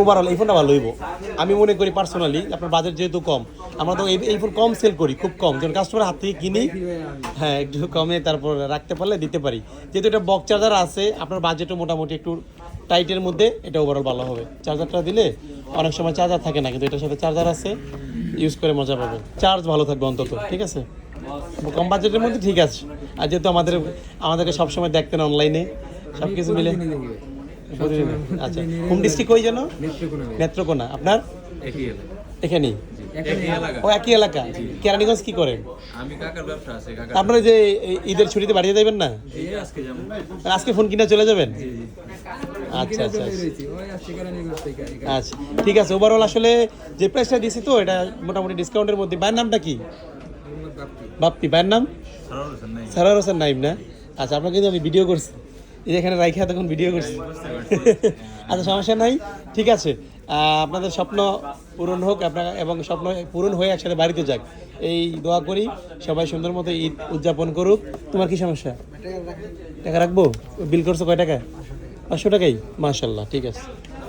Overall এই ফোনটা ভালো হইব আমি মনে করি পার্সোনালি। আপনার বাজেট যেহেতু কম, আমরা তো এই ফোন কম সেল করি, খুব কম, যখন কাস্টমার হাত থেকে কিনি হ্যাঁ একটু কমে তারপর রাখতে পারলে দিতে পারি। যেহেতু এটা বক্স চার্জার আছে, আপনার বাজেটও মোটামুটি একটু টাইটের মধ্যে, এটা ওভারঅল ভালো হবে। চার্জারটা দিলে অনেক সময় চার্জার থাকে না, কিন্তু এটার সাথে চার্জার আছে, ইউজ করে মজা পাবে, চার্জ ভালো থাকবে অন্তত। ঠিক আছে, কম বাজেটের মধ্যে ঠিক আছে। আর যেহেতু আমাদেরকে সবসময় দেখতেন অনলাইনে, সব কিছু মিলে আচ্ছা। হোম ডিস্ট্রিক্ট কই যেন? নেত্রকোনা। আপনার এখানেই? ও একই এলাকা। কেরানীগঞ্জ কি করেন? আপনারা যে ঈদের ছুটিতে বাড়িতে যাবেন না? আজকে ফোন কিনে চলে যাবেন? আচ্ছা আচ্ছা আচ্ছা, ঠিক আছে। ওভারঅল আসলে যে প্রাইসটা দিয়েছি তো এটা মোটামুটি ডিসকাউন্টের মধ্যে। ভাইয়ের নামটা কি? বাপ্পি। ভাইয়ের নাম? সারোয়ার হোসেন নাইম না? আচ্ছা, আপনাকে কিন্তু আমি ভিডিও করছি, এই এখানে রাইখা তখন ভিডিও করছি। আচ্ছা, সমস্যা নাই, ঠিক আছে। আপনাদের স্বপ্ন পূরণ হোক আপনার, এবং স্বপ্ন পূরণ হয়ে একসাথে বাড়িতে যাক, এই দোয়া করি। সবাই সুন্দর মতো ঈদ উদযাপন করুক। তোমার কি সমস্যা? টাকা রাখবো? বিল করছো কয় টাকা? 500 টাকাই? মাশাল্লাহ, ঠিক আছে।